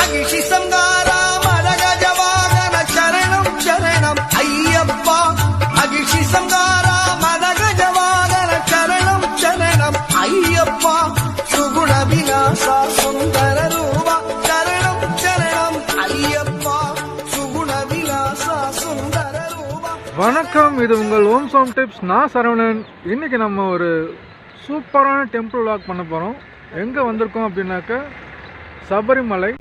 அகிஷி Sankara Madhagaja வாகன சரணம் சரணம் ஐயப்பா அகிஷி சங்காரா மதகஜ வாகன சரணம் சரணம் ஐயப்பா சுகுண விநாசா சுந்தர ரூபா சரணம் சரணம் ஐயப்பா சுகுண விநாசா சுந்தர ரூபா. வணக்கம், இது உங்கள் ஓம் சவுண்ட் டிப்ஸ். நான் சரவணன். இன்றைக்கி நம்ம ஒரு சூப்பரான டெம்பிள் வாக் பண்ண போகிறோம். எங்கே வந்திருக்கோம் அப்படின்னாக்கா சபரிமலை.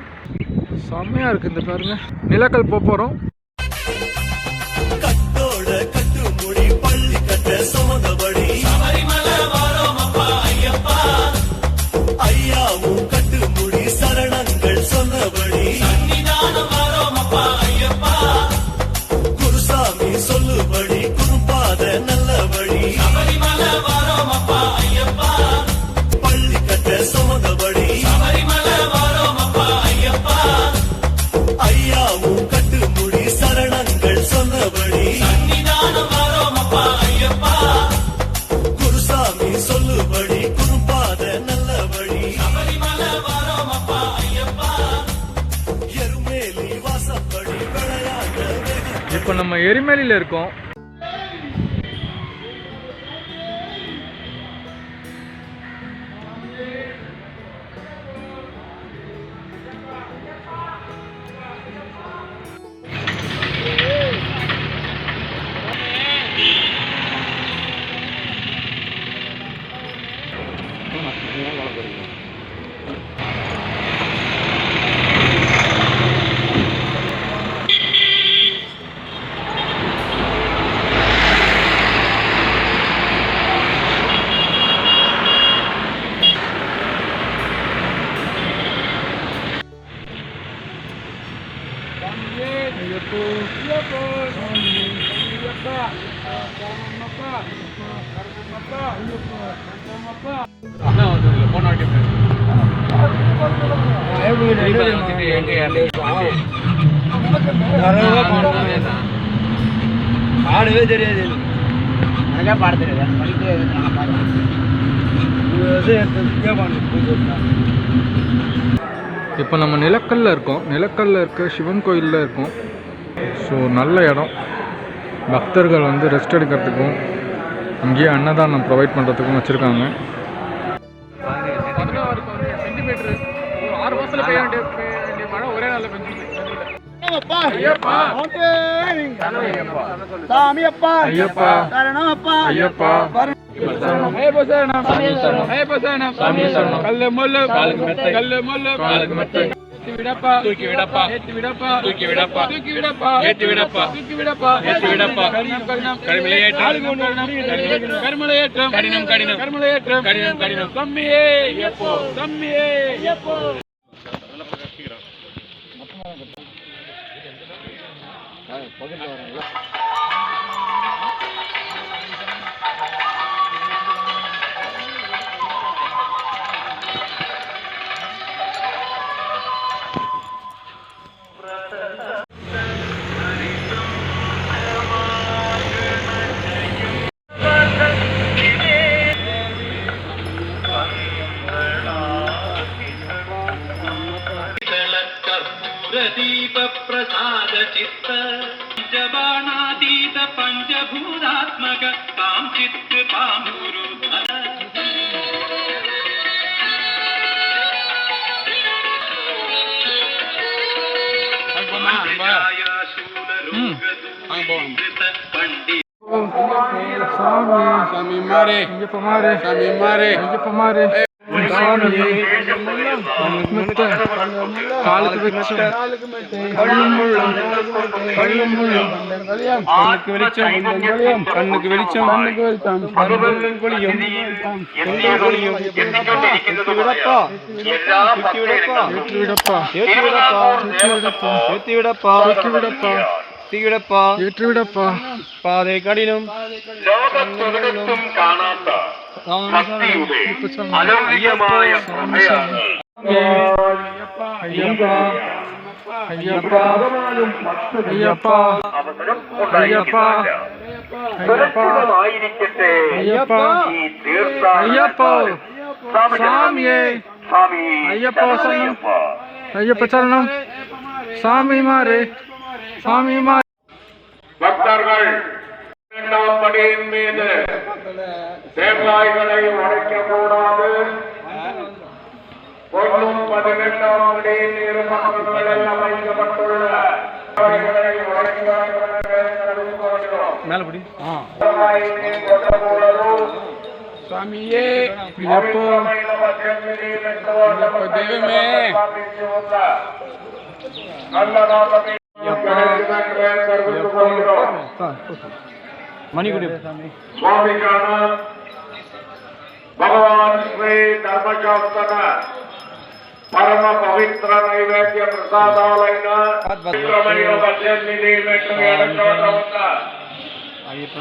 செம்மையாக இருக்குது. இந்த பாருங்க, நிலக்கல் போக போகிறோம். இப்போ நம்ம எரிமலையில் இருக்கோம். பாடவே தெரியாது, எனக்கே பாட தெரியாது. இப்போ நம்ம நிலக்கல்ல இருக்கோம். நிலக்கல்ல இருக்க சிவன் கோயிலில் இருக்கோம். ஸோ நல்ல இடம். பக்தர்கள் வந்து ரெஸ்ட் எடுக்கிறதுக்கும் இங்கேயே அன்னதானம் ப்ரொவைட் பண்ணுறதுக்கும் வச்சுருக்காங்க. 6 மாதத்தில் பெய்ய வேண்டிய மழை ஒரே நாளில் பெஞ்சு. ஐயப்பா சாமி அப்பா ஐயப்பா சரணம் அப்பா ஐயப்பா ஐயப்பா சரணம் ஐயப்பா சரணம் சாமி சரணம் கல்ல முல்ல கல்ல முல்ல காலுக்கு மெத்தை விடப்பா தூக்கி விடப்பா ஏத்தி விடப்பா தூக்கி விடப்பா தூக்கி விடப்பா ஏத்தி விடப்பா தூக்கி விடப்பா ஏத்தி விடப்பா கடினம் கடினம் கர்மலையேற்றம் கர்மலையேற்றம் கடினம் கடினம் கர்மலையேற்றம் கடினம் கடினம் சம்மியே ஐயப்போ சம்மியே ஐயப்போ. दीप प्रसाद चित्त जबानातीत पंचभूतात्मक काम चित्त पामुरु சாமி மாரே ஐயப்ப மாரே சாமி மாரே ஐயப்ப மாரே காலுக்கு வெளிச்சம் கண்ணுக்கு வெளிச்சம் ஏற்றிவிடப்பா பாதை கடினம் காணாத ஐயப்பா ஐயப்பா ஐயப்பா ஐயப்பா ஐயப்பா ஐயப்பா சாமியே ஐயப்பா ஐயப்ப சரணம் சாமி மாறே சாமி மாறே. பக்தர்கள் இரண்டாம் படியின் மீது தேங்காய்களை உடைக்கக்கூடாது. கொள்ளும் 12ஆம் படியின் இரு பக்கங்களில் அமைக்கப்பட்டுள்ள தேங்காய்களை சாமியே ஐயப்போ தெய்வமே சுவாமிக்கான பகவான் ஸ்ரீ ಧರ್ಮಶಾಸ್ತ್ರ పరమ పవిత్ర నైవేద్య ప్రసాదాలైన 18 మెట్లు ఎడచోట ఉన్న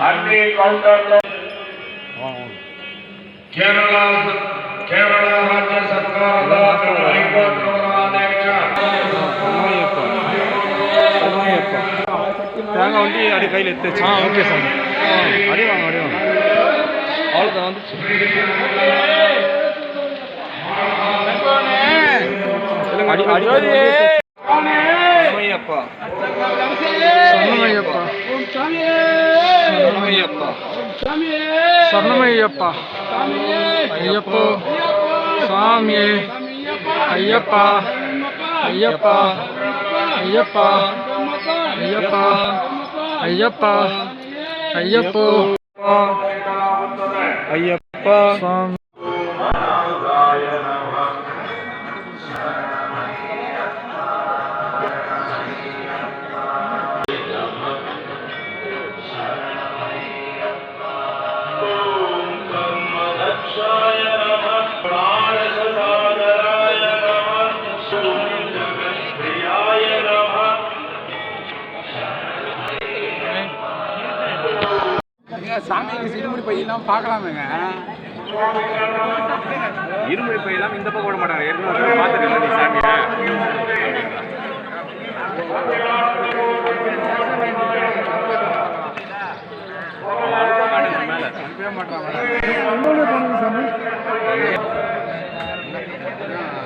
అన్ని కౌంటర్లో కేరళ రాజ్య సర్కాರದ హైకోర్టు అధ్యక్ష தேங்காய் வண்டி அடி கையில் எடுத்து ஓகே சாமி அடி வாங்க அவ்வளோதான் வந்துச்சு. அடி அடி சரணமையப்பா சரணமையப்பா சரணமையப்பா சரணமையப்பா ஐயப்போ சாமியே ஐயப்பா ஐயப்பா ஐயப்பா ஐயப்பா ஐயப்பா ஐயப்போ ஐயப்பா சாமி. சாமிக்கு இருமுடி பையெல்லாம் பார்க்கலாமேங்க. இருமுடி பையெல்லாம் இந்த பக்கம் விட மாட்டாங்க. ஏற்கனவே பார்த்துருக்கீங்களா நீ சாமியை?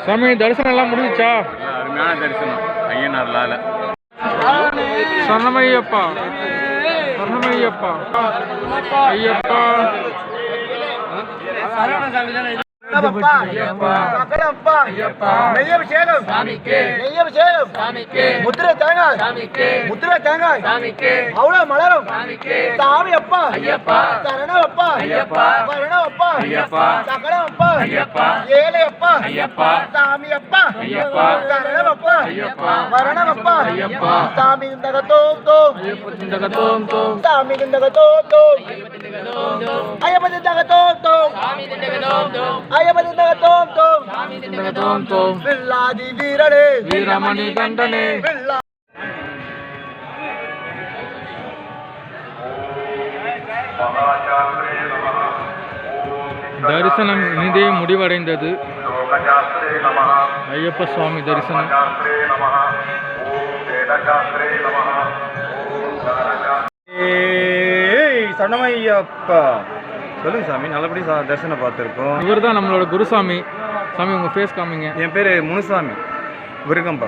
சாமி தரிசனம் எல்லாம் முடிஞ்சிச்சா? அருமையான தரிசனம் ஐயனார்லால. சரணமையப்பா சரணமையப்பா ஐயப்பா முத்திரை தேங்காய் முத்திரை தேங்காய் அவ்வளவு மலரும் சாமி அப்பா சரணம் அப்பா வரணம் அப்பா சகலம் அப்பா ஏழை அப்பா சாமி அப்பா சரணம் அப்பா வரணம் அப்பா சாமி தகத்தோம் தோம் சாமி தகத்தோம் தோம் ஐயப்பன் தகத்தோம் தோம் ஐயப்பன் தகத்தோம் தோம் வில்லாதி வீரனே வீரமணி கண்டனே தரிசனம் இனிதே முடிவடைந்தது. ஐயப்ப சுவாமி தரிசனம். சரணமையப்பா. சொல்லுங்க சாமி, நல்லபடி தரிசனம் பார்த்துருக்கோம். இவர் தான் நம்மளோட குருசாமி. சாமி உங்க ஃபேஸ் காமிங்க. என் பேர் முனுசாமி விருகம்பா.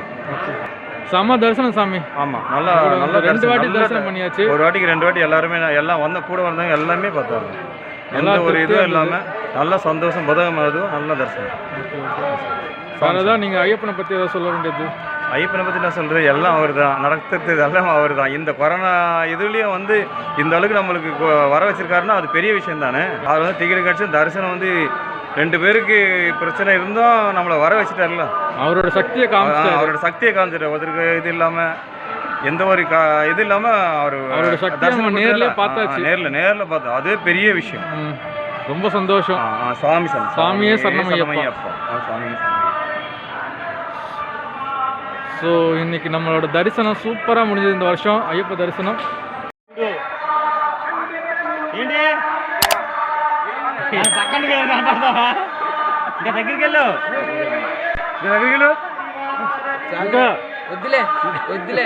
செம தரிசனம் சாமி. ஆமாம், நல்லா நல்லா 2 வாட்டி தரிசனம் பண்ணியாச்சு. ஒரு வாட்டிக்கு 2 வாட்டி எல்லாருமே எல்லாம் வந்த கூட வந்தவங்க எல்லாமே பார்த்தாங்க. எந்த ஒரு இதுவும் இல்லாமல் நல்லா சந்தோஷம் அதுவும் நல்ல தரிசனம். அதான் நீங்கள் ஐயப்பனை பற்றி ஏதாவது சொல்ல வேண்டியது? ஐயப்பனை பற்றி நான் சொல்கிறது எல்லாம் அவர் தான், நடத்துறது எல்லாம் அவர் தான். இந்த கொரோனா இதுலேயும் இந்த அளவுக்கு நம்மளுக்கு வர வச்சிருக்காருன்னா அது பெரிய விஷயம் தானே. அவர் டிக்கெட் கிடச்சி தரிசனம் 2 பேருக்கு பிரச்சனை இருந்தும் நம்மளை வர வச்சுட்டார்ல. அவரோட சக்தியை காமிச்சிட்டார். ஒருத்தருக்கு இது இல்லாமல் எந்த ஒரு இது இல்லாமல் அவரோட சக்தியை நேரில் பார்த்தாச்சு. நேரில் பார்த்தோம். அதுவே பெரிய விஷயம். ரொம்ப சந்தோஷம். சாமியே சரணமையப்பா. ஸோ இன்னைக்கு நம்மளோட தரிசனம் சூப்பராக முடிஞ்சது இந்த வருஷம். ஐயப்ப தரிசனம் వద్దులే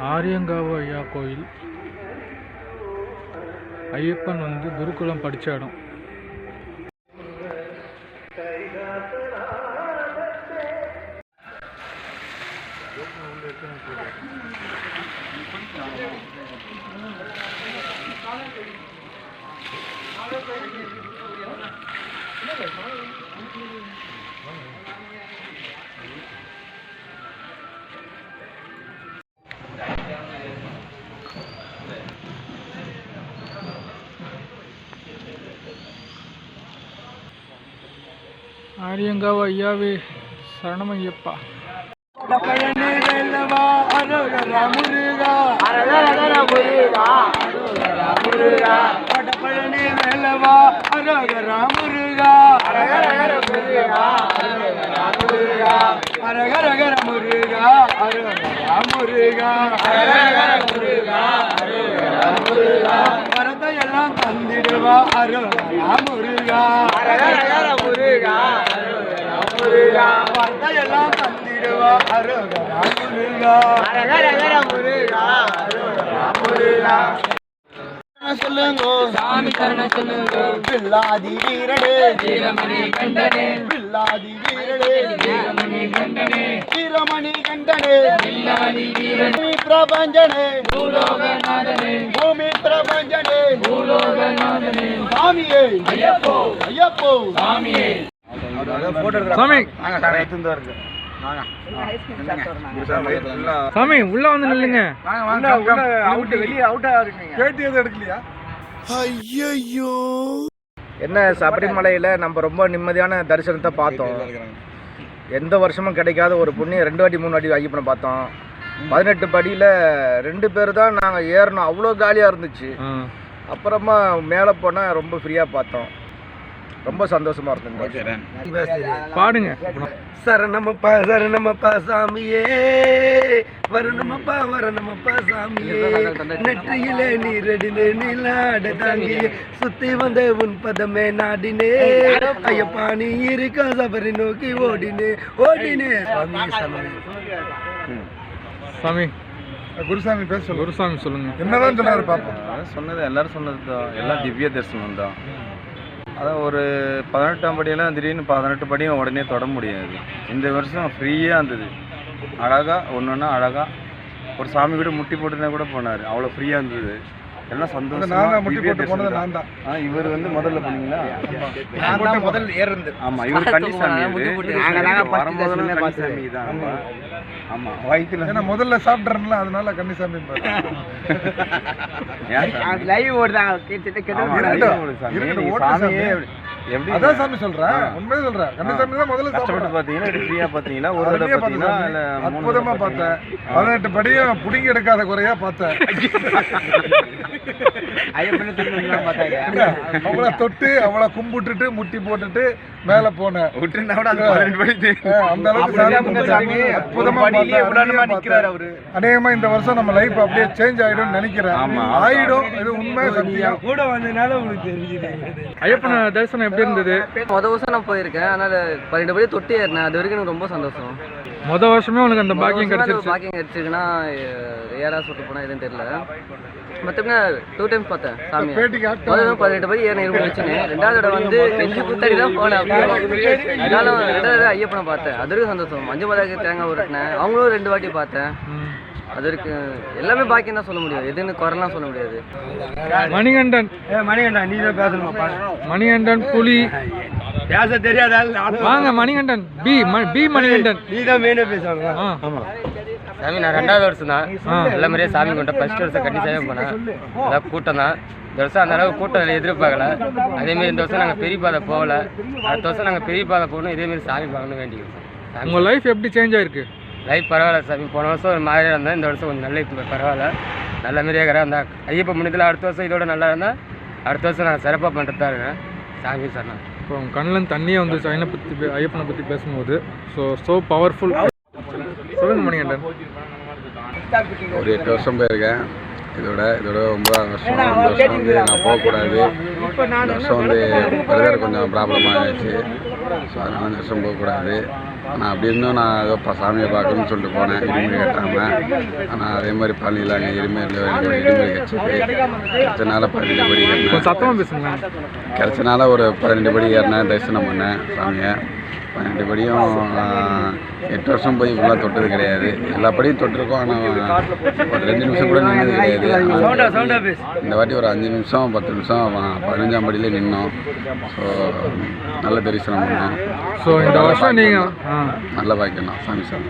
ஆரியங்காவு ஐயா கோயில். ஐயப்பன் வந்து குருகுலம் படித்த இடம். ஆரியங்காவு ஐயாவே சரணமையப்பா. பழனி வேலவா அரோகரா முருகா அரகரகர முருகா அரோகரா முருகா பழனி வேலவா அரோகரா முருகா அரகரகர முருகா அரோகரா முருகா அரகரகர முருகா அரோகரா முருகா அரகரகர முருகா அரோகரா முருகா வரதை எல்லாம் தந்திடுவா அரோகரா முருகா அரகரகர முருகா அரோகரா முருகா வரதை எல்லாம் தந்திடுவா அரோகரா முருகா அரகரகர முருகா அரோகரா முருகா சொல்லுங்க சாமி கருணை சொல்லுங்க பில்லாதி வீரனே வீரமணி கண்டனே பில்லாதி வீரனே வீரமணி கண்டனே வீரமணி கண்டனே பில்லாதி வீரனே பிரபஞ்சனே பூலோகநாதனே பூமி பிரபஞ்சனே பூலோகநாதனே சாமியே ஐயப்போ ஐயப்போ சாமியே சாமி சாமி உள்ள வந்து நில்லுங்க. என்ன சபரிமலையில் நம்ம ரொம்ப நிம்மதியான தரிசனத்தை பார்த்தோம். எந்த வருஷமும் கிடைக்காத ஒரு புண்ணியம் 2 வாட்டி 3 வாட்டி ஐயப்பனை பார்த்தோம். 18 படியில் 2 பேர் தான் நாங்கள் ஏறினோம். அவ்வளோ காலியாக இருந்துச்சு. அப்புறமா மேலே போனால் ரொம்ப ஃப்ரீயாக பார்த்தோம். ரொம்ப சந்தோஷமா இருந்தது. பாடுங்க. சரணமப்பா சரணமப்பா சாமியே வரணமப்பா வரணமப்பா சாமியே நெற்றியிலே நீரடினே நீலாட தாங்கியே சுத்தி வந்த உன் பதமே நாடினே ஐயப்பா நீ இருக்கா சபரி நோக்கி ஓடினே ஓடினே. சாமி குருசாமி பேச சொல்லு. குருசாமி சொல்லுங்க. என்னதான் சொன்னாரு பாப்போம். சொன்னது எல்லாரும் சொன்னது தான். எல்லாம் திவ்ய தரிசனம் தான். அதான் ஒரு 18ஆம் படியெல்லாம் திடீர்னு 18 படியும் உடனே தொட முடியாது. இந்த வருஷம் ஃப்ரீயாக இருந்தது. அழகாக ஒன்றுன்னா அழகாக ஒரு சாமி கூட முட்டி போட்டுனா கூட போனார். அவ்வளோ ஃப்ரீயாக இருந்தது. எல்லாம் சந்தோஷம். இவர் வந்து முதல்ல பண்ணீங்களா? முதல் ஏறுந்து. ஆமாம், இவர் கன்னிசாமி. வரும்போது கன்னிசாமி தான். ஆமாம், வயிற்றுல ஏன்னா முதல்ல சாப்பிட்றேன்ல, அதனால கன்னிசாமி லைவ் ஓடுதாங்க. எப்படி அதான் சாமி சொல்றேன், உண்மையை சொல்றேன். கன்னிசாமி தான் முதல்ல கஷ்டப்பட்டு பார்த்தீங்கன்னா ஃப்ரீயா பார்த்தீங்களா? ஒரு தடவை பார்த்தீங்கன்னா அற்புதமா பார்த்தேன். 18 படியும் புடிங்கி எடுக்காத குறையா பார்த்தேன். அவளை தொட்டு அவளை கும்பிட்டுட்டு முட்டி போட்டுட்டு மேல போனேன். அந்த அளவுக்கு அற்புதமா அநேகமா இந்த வருஷம் நம்ம லைஃப் அப்படியே சேஞ்ச் ஆயிடும் நினைக்கிறேன். ஆயிடும், இது உண்மை சத்தியம். கூட வந்ததுனால உங்களுக்கு தெரிஞ்சுது. ஐயப்பன தரிசனம் எப்படி இருந்தது? மொதல் வருஷம் நான் போயிருக்கேன். அதனால 12 படி தொட்டி ஏறினேன். அது வரைக்கும் எனக்கு ரொம்ப சந்தோஷம். மொதல் வருஷமே உனக்கு அந்த பாக்கியம் கிடைச்சிருச்சு. பாக்கியம் கிடைச்சிருக்குன்னா ஏறா சுட்டு போனா எதுவும் தெரியல. மற்றபடி 2 டைம்ஸ் பார்த்தேன் சாமி. முதல்ல 18 படி ஏறின இரும்பு வச்சுன்னு, 2வது தடவை வந்து நெஞ்சு குத்தாடி தான் போனேன். இருந்தாலும் 2வது ஐயப்பனை பார்த்தேன். அது வரைக்கும் சந்தோஷம். மஞ்சள் மதாக்கு தேங்காய் உருட்டினேன். அவங்களும் 2 வாட்டி பார்த்தேன். அது வரைக்கும் எல்லாமே பாக்கியம் தான் சொல்ல முடியும். எதுன்னு குறைலாம் சொல்ல முடியாது. மணிகண்டன் மணிகண்டன் நீ தான் பேசணுமா? மணிகண்டன் புலி பேச தெரியாதால் வாங்க. மணிகண்டன் பி மணிகண்டன் நீ தான் மெயினாக பேசுவாங்க. ஆமா சாமி நான் 2வது வருஷம் தான் எல்லா மாதிரியே சாமி கொண்ட. ஃபர்ஸ்ட் வருஷம் கண்டிப்பாக போனேன். அதான் கூட்டம் தான். இந்த வருஷம் அந்த அளவுக்கு கூட்டம் எதிர்பார்க்கல. அதேமாரி இந்த வருஷம் நாங்கள் பெரிய பாதை போகல. அடுத்த வருஷம் நாங்கள் பெரிய பாதை போகணும். இதேமாரி சாமி பார்க்கணும் வேண்டிக்கிறோம். உங்கள் லைஃப் எப்படி சேஞ்ச் ஆயிருக்கு? லைஃப் பரவாயில்ல சாமி. போன வருஷம் ஒரு மாதிரியாக இருந்தேன். இந்த வருஷம் கொஞ்சம் நல்ல பரவாயில்ல. நல்ல மாரியாக இருக்கிறேன். அந்த ஐயப்ப முன்னத்தில் அடுத்த வருஷம் இதோட நல்லா இருந்தால் அடுத்த வருஷம் நான் சிறப்பாக பண்ணுறது தான் இருக்கேன். சாமி சார் நான் இப்போ கண்ணில் தண்ணியே வந்துச்சு ஐயப்பனை பற்றி பேசும்போது. So powerful. சொல்லுங்க மணிகண்டன். ஒரு 8 வருஷம் போயிருக்கேன். இதோட 9வது வருஷம். இந்த வருஷம் வந்து நான் போகக்கூடாது. இந்த வருஷம் வந்து பிரதர் கொஞ்சம் ப்ராப்ளமாக ஆகிடுச்சு. ஸோ அதனால் இந்த வருஷம் போகக்கூடாது. ஆனால் அப்படி இருந்தும் நான் ஏதோ சாமியை பார்க்கணும்னு சொல்லிட்டு போனேன், இருமுடி கட்டாமல். ஆனால் அதே மாதிரி பழனியில் அங்கே இருமையில் இருமுடி கிடச்சிது. கிடச்சனால 12 படி ஏறினேன். சத்தமாக பேசுங்க. கிடச்சனால ஒரு 12 படி ஏறினேன், தரிசனம் பண்ணேன் சாமியை. 12 படியும் 8 வருஷம் போய் இப்படிலாம் தொட்டது கிடையாது. எல்லா படியும் தொட்டிருக்கோம், ஆனால் ஒரு 2 நிமிஷம் கூட நின்னது கிடையாது. இந்த வாட்டி ஒரு 5 நிமிஷம் 10 நிமிஷம் 15ஆம் படியிலே நின்னோம். ஸோ நல்ல தரிசனம் பண்ணோம். ஸோ இந்த வருஷம் நீங்கள் நல்ல பாக்கியம் சாமி சாமி.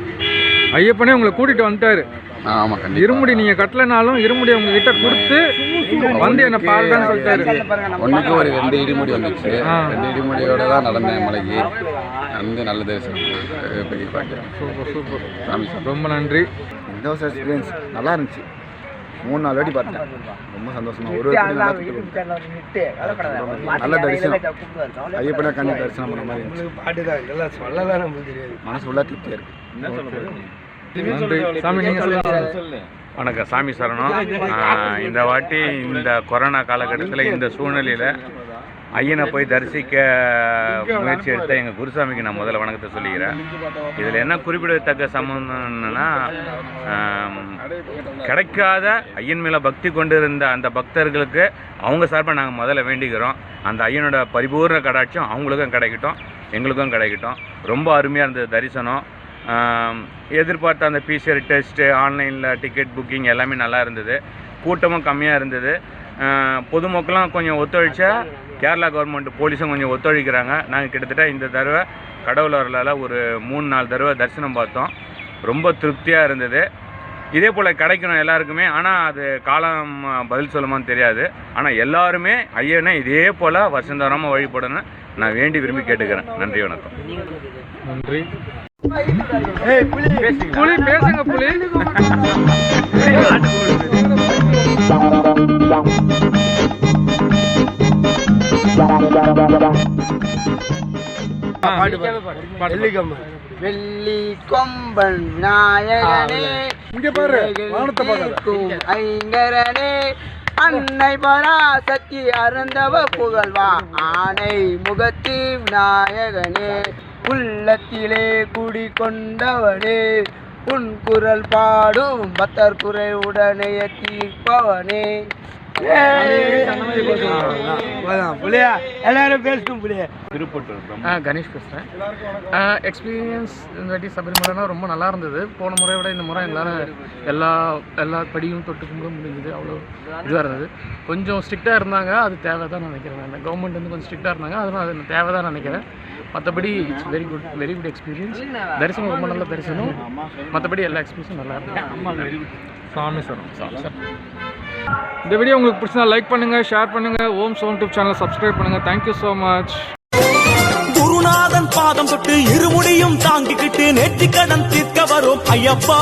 ஐயப்பனே உங்களை கூட்டிகிட்டு வந்துட்டாரு. ஆமாம், கண்டிப்பாக. இருமுடி நீங்கள் கட்டலைனாலும் இருமுடி உங்ககிட்ட கொடுத்து வந்து என்னை பாருன்னு சொல்லிட்டாரு. ஒன்றுக்கு ஒரு 2 இடிமுடி வந்துச்சு. 2 இடிமுடியோட தான் நடந்தேன் மலைக்கு. வந்து நல்ல தரிசனம் பெரிய பாக்கியம். சூப்பர் சூப்பர் சாமி சாமி. ரொம்ப நன்றி. இந்த வருஷம் எக்ஸ்பீரியன்ஸ் நல்லா இருந்துச்சு. 3-4 வாட்டி பார்த்தேன். ரொம்ப சந்தோஷமா. ஒரு நல்ல தரிசனம். ஐயப்பனை கண்ணி தரிசனம் பண்ண மாதிரி இருந்துச்சு. மனசு உள்ள திருப்தியாக இருக்கு. நன்றி. சாமி நீங்கள் சொல்லுங்க. வணக்கம், சாமி சரணம். இந்த வாட்டி இந்த கொரோனா காலகட்டத்தில் இந்த சூழ்நிலையில் ஐயனை போய் தரிசிக்க முயற்சி எடுத்த எங்கள் குருசாமிக்கு நான் முதல்ல வணக்கத்தை சொல்லிக்கிறேன். இதில் என்ன குறிப்பிடத்தக்க சம்பந்தம்னா, கிடைக்காத ஐயன் மேலே பக்தி கொண்டு இருந்த அந்த பக்தர்களுக்கு அவங்க சார்பாக நாங்கள் முதல்ல வேண்டிக்கிறோம். அந்த ஐயனோட பரிபூர்ண கடாட்சம் அவங்களுக்கும் கிடைக்கட்டும், எங்களுக்கும் கிடைக்கட்டும். ரொம்ப அருமையாக இருந்தது தரிசனம். எதிர்பார்த்த அந்த பிசிஆர் டெஸ்ட்டு, ஆன்லைனில் டிக்கெட் புக்கிங் எல்லாமே நல்லா இருந்தது. கூட்டமும் கம்மியாக இருந்தது. பொதுமக்களும் கொஞ்சம் ஒத்துழைச்சா கேரளா கவர்மெண்ட் போலீஸும் கொஞ்சம் ஒத்துழைக்கிறாங்க. நாங்கள் கிட்டத்தட்ட இந்த தடவை கடவுள் அருளால் ஒரு 3-4 தடவை தரிசனம் பார்த்தோம். ரொம்ப திருப்தியாக இருந்தது. இதே போல் கிடைக்கணும் எல்லாருக்குமே. ஆனால் அது காலம் பதில் சொல்லுமான்னு தெரியாது. ஆனால் எல்லாருமே ஐயனை இதே போல் வருஷந்தோறமாக வழிபடணும் நான் வேண்டி விரும்பி கேட்டுக்கிறேன். நன்றி, வணக்கம். நன்றி. புலி பேசுங்க. புலி வெள்ளி கொம்பன் விநாயகனே, இங்க பாரு, வானத்தை ஐங்கரனே, அன்னை பராசக்தி அருந்தவ புகழ்வா ஆனை முகத்தி விநாயகனே, உள்ளத்திலே குடி கொண்டவனே, உன் குரல் பாடும் பக்தர் குறை உடனே தீர்ப்பவனே. எல்லாரும் பேசணும். கணேஷ் பேசுகிறேன். எக்ஸ்பீரியன்ஸ் இந்த வாட்டி சபரிமலைனா ரொம்ப நல்லா இருந்தது. போன முறையை விட இந்த முறை எங்களால் எல்லா படியும் தொட்டு கும்பிட முடிஞ்சது. அவ்வளோ இதுவாக இருந்தது. கொஞ்சம் ஸ்ட்ரிக்டாக இருந்தாங்க, அது தேவை தான் நினைக்கிறேன். நான் கவர்மெண்ட் வந்து கொஞ்சம் ஸ்ட்ரிக்டாக இருந்தாங்க, அதனால் அது தேவை தான் நினைக்கிறேன். மற்றபடி இட்ஸ் வெரி குட் எக்ஸ்பீரியன்ஸ். தரிசனம் ரொம்ப நல்ல தரிசனம். மற்றபடி எல்லா எக்ஸ்பீரியன்ஸும் நல்லா இருந்தது. சாமி சரணம். இந்த வீடியோ உங்களுக்கு பிடிச்சா லைக் பண்ணுங்கள், ஷேர் பண்ணுங்கள். ஓம் சோம் டியூப் சேனலை சப்ஸ்கிரைப் பண்ணுங்கள். Thank you so much. குருநாதன் பாதம் தொட்டு இருமுடியும் தாங்கிக்கிட்டு நெற்றிக்கடன் தீர்க்க வரும் ஐயப்பா.